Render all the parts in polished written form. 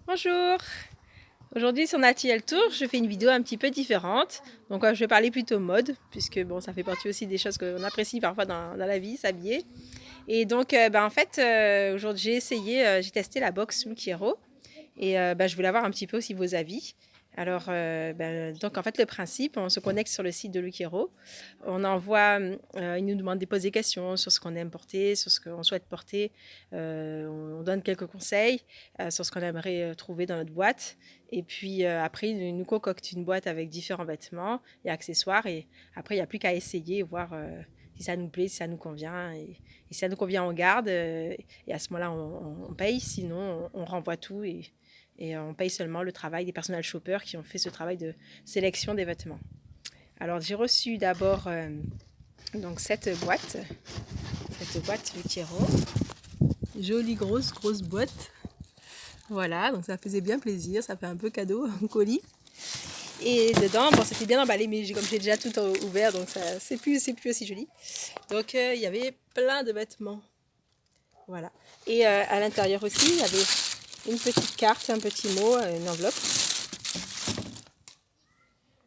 Bonjour! Aujourd'hui sur Naturel Tour, je fais une vidéo un petit peu différente. Donc je vais parler plutôt mode, puisque bon, ça fait partie aussi des choses qu'on apprécie parfois dans la vie, s'habiller. Et donc en fait, aujourd'hui j'ai testé la box Look Hero. Et je voulais avoir un petit peu aussi vos avis. Alors, donc en fait, le principe, on se connecte sur le site de Lookero. On envoie, il nous demande de poser des questions sur ce qu'on aime porter, sur ce qu'on souhaite porter. On donne quelques conseils sur ce qu'on aimerait trouver dans notre boîte. Et puis après, il nous concocte une boîte avec différents vêtements et accessoires. Et après, il n'y a plus qu'à essayer et voir si ça nous plaît, si ça nous convient. Et si ça nous convient, on garde. Et à ce moment-là, on paye. Sinon, on renvoie tout et on paye seulement le travail des personnel shoppers qui ont fait ce travail de sélection des vêtements. Alors j'ai reçu d'abord donc cette boîte Lucero. Jolie grosse boîte. Voilà, donc ça faisait bien plaisir, ça fait un peu cadeau, un colis. Et dedans, bon, c'était bien emballé, mais comme j'ai déjà tout ouvert, donc c'est plus aussi joli. Donc il y avait plein de vêtements. Voilà. Et à l'intérieur aussi, il y avait une petite carte, un petit mot, une enveloppe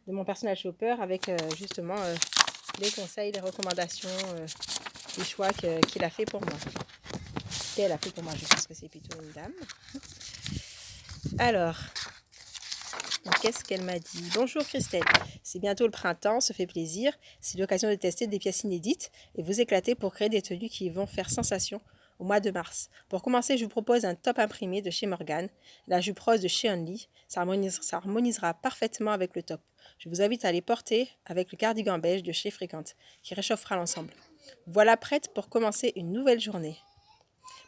de mon personnel shopper avec justement les conseils, les recommandations, les choix qu'il a fait pour moi. Qu'elle a fait pour moi, je pense que c'est plutôt une dame. Alors, qu'est-ce qu'elle m'a dit? Bonjour Christelle, c'est bientôt le printemps, ça fait plaisir. C'est l'occasion de tester des pièces inédites et vous éclater pour créer des tenues qui vont faire sensation au mois de mars. Pour commencer, je vous propose un top imprimé de chez Morgan, la jupe rose de chez Only. Ça harmonisera parfaitement avec le top. Je vous invite à les porter avec le cardigan beige de chez Frequent, qui réchauffera l'ensemble. Voilà prête pour commencer une nouvelle journée.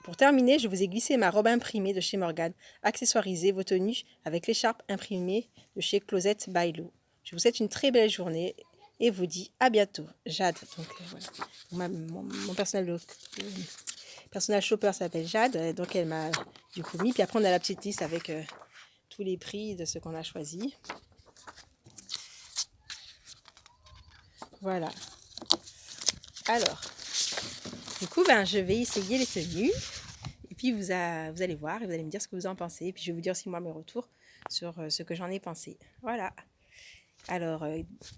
Pour terminer, je vous ai glissé ma robe imprimée de chez Morgan. Accessoirisez vos tenues avec l'écharpe imprimée de chez Closet by Lou. Je vous souhaite une très belle journée et vous dis à bientôt. Jade. Donc voilà. Mon personnel shopper s'appelle Jade. Donc elle m'a du coup mis. Puis après on a la petite liste avec tous les prix de ce qu'on a choisi. Voilà. Alors, du coup, je vais essayer les tenues. Et puis, vous allez voir et vous allez me dire ce que vous en pensez. Et puis, je vais vous dire aussi, moi, mes retours sur ce que j'en ai pensé. Voilà. Alors,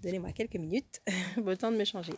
donnez-moi quelques minutes. Le temps de me changer.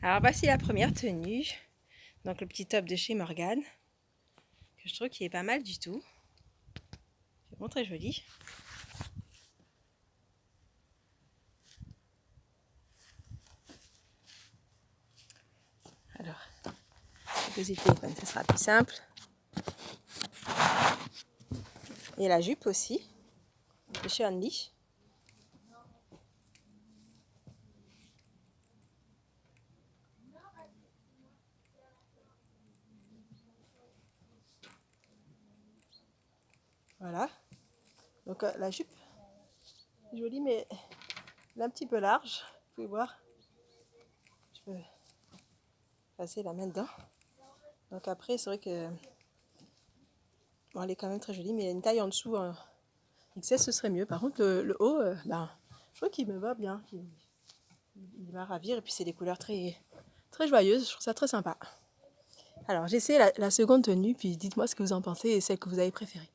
Alors, voici la première tenue. Donc, le petit top de chez Morgan. Que je trouve qu'il est pas mal du tout. C'est vraiment très joli. Alors, poser le téléphone, ça sera plus simple. Et la jupe aussi, de chez Only. Voilà. Donc, la jupe, jolie, mais elle est un petit peu large. Vous pouvez voir. Je peux passer la main dedans. Donc, après, c'est vrai que bon, elle est quand même très jolie, mais il y a une taille en dessous. XS, ce serait mieux. Par contre, le haut, je trouve qu'il me va bien. Il va ravir. Et puis, c'est des couleurs très, très joyeuses. Je trouve ça très sympa. Alors, j'essaie la seconde tenue. Puis, dites-moi ce que vous en pensez et celle que vous avez préférée.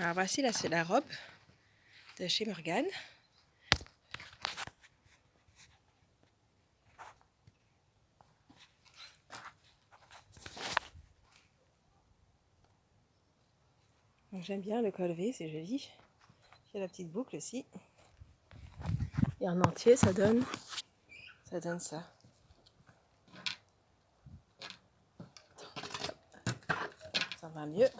Alors voici, là c'est la robe de chez Morgane. J'aime bien le col V, c'est joli. Il y a la petite boucle aussi. Et en entier, ça donne ça. Ça va mieux.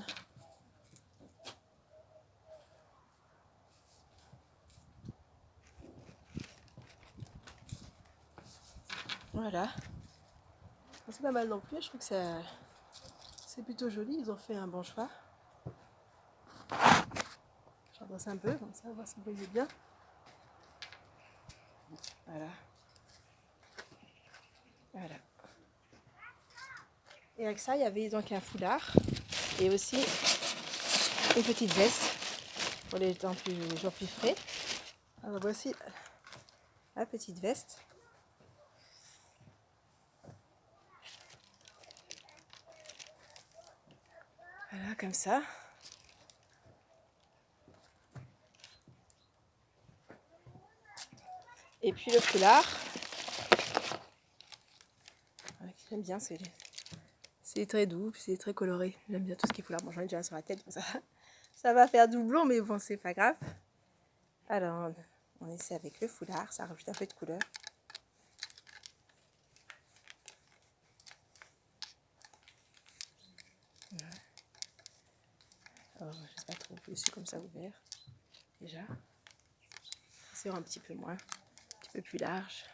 Voilà. C'est pas mal non plus, je trouve que c'est plutôt joli, ils ont fait un bon choix. Je redresse un peu, comme ça, on va voir si vous voyez bien. Voilà. Voilà. Et avec ça, il y avait donc un foulard et aussi une petite veste pour les jours plus frais. Alors voici la petite veste. Voilà, comme ça. Et puis le foulard. J'aime bien, c'est très doux, c'est très coloré. J'aime bien tout ce qui est foulard. Bon, j'en ai déjà sur la tête, ça va faire doublon, mais bon, c'est pas grave. Alors, on essaie avec le foulard, ça rajoute un peu de couleur. Voilà. Alors, je sais pas trop dessus comme ça ouvert. Déjà. C'est un petit peu moins, un petit peu plus large.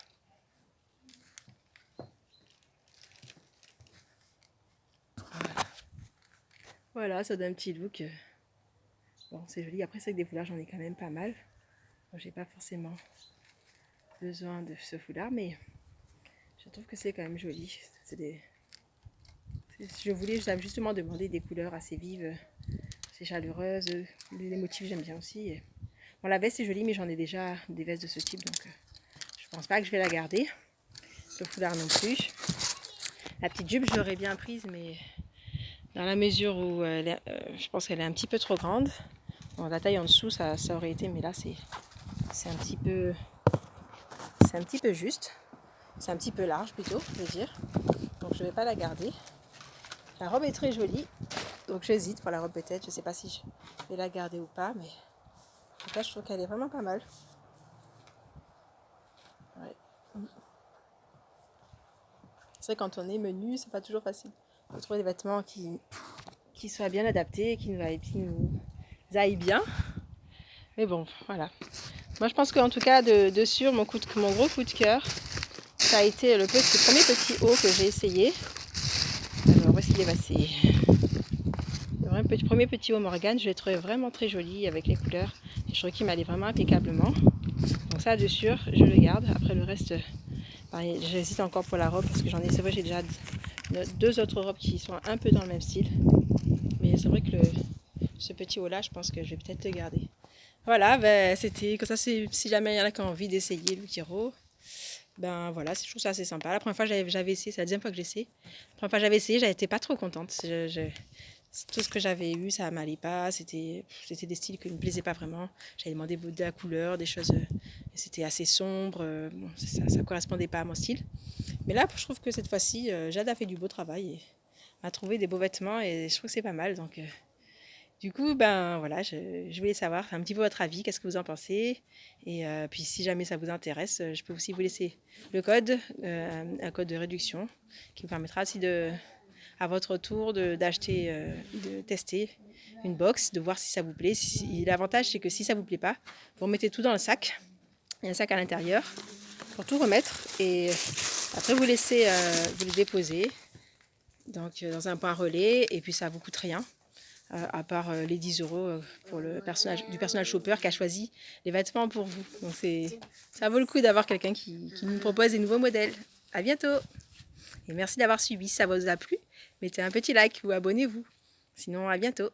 Voilà, ça donne un petit look. Bon, c'est joli. Après, c'est que des foulards, j'en ai quand même pas mal. Bon, j'ai pas forcément besoin de ce foulard, mais je trouve que c'est quand même joli. Je voulais justement demander des couleurs assez vives, assez chaleureuses. Les motifs, j'aime bien aussi. Et... Bon, la veste est jolie, mais j'en ai déjà des vestes de ce type, donc je pense pas que je vais la garder. Le foulard non plus. La petite jupe, je l'aurais bien prise, mais dans la mesure où je pense qu'elle est un petit peu trop grande. Bon, la taille en dessous, ça aurait été, mais là, c'est un petit peu juste. C'est un petit peu large plutôt, je veux dire. Donc je ne vais pas la garder. La robe est très jolie, donc j'hésite pour la robe peut-être. Je ne sais pas si je vais la garder ou pas, mais en tout cas, je trouve qu'elle est vraiment pas mal. Ouais. C'est vrai, quand on est menu, c'est pas toujours facile. Il faut trouver des vêtements qui soient bien adaptés, qui nous aillent bien. Mais bon, voilà. Moi, je pense qu'en tout cas, de sûr, mon gros coup de cœur, ça a été le premier petit haut que j'ai essayé. Alors, voici il est passé. Le premier petit haut Morgane, je l'ai trouvé vraiment très joli avec les couleurs. Et je trouve qu'il m'allait vraiment impeccablement. Donc ça, de sûr, je le garde. Après le reste, j'hésite encore pour la robe parce que c'est vrai, j'ai déjà deux autres robes qui sont un peu dans le même style. Mais c'est vrai que ce petit haut là, je pense que je vais peut-être le garder. Voilà, ben, c'était comme ça. Si jamais il y en a qui ont envie d'essayer le petit haut, ben voilà, je trouve ça assez sympa. La première fois j'avais essayé, c'est la deuxième fois que j'essaie. La première fois j'avais essayé, j'étais pas trop contente. Tout ce que j'avais eu, ça m'allait pas. C'était des styles qui ne me plaisaient pas vraiment. J'avais demandé de la couleur, des choses. C'était assez sombre. Bon, ça correspondait pas à mon style. Mais là, je trouve que cette fois-ci, Jade a fait du beau travail et m'a trouvé des beaux vêtements et je trouve que c'est pas mal. Donc, du coup, ben voilà, je voulais savoir un petit peu votre avis, qu'est-ce que vous en pensez. Et puis, si jamais ça vous intéresse, je peux aussi vous laisser le code, un code de réduction qui vous permettra aussi à votre tour d'acheter, de tester une box, de voir si ça vous plaît. L'avantage, c'est que si ça vous plaît pas, vous remettez tout dans le sac. Il y a un sac à l'intérieur pour tout remettre et après vous laissez vous le déposer donc, dans un point relais et puis ça ne vous coûte rien. À part les 10 € pour du personnage shopper qui a choisi les vêtements pour vous. Donc ça vaut le coup d'avoir quelqu'un qui nous propose des nouveaux modèles. À bientôt! Et merci d'avoir suivi. Si ça vous a plu, mettez un petit like ou abonnez-vous. Sinon, à bientôt!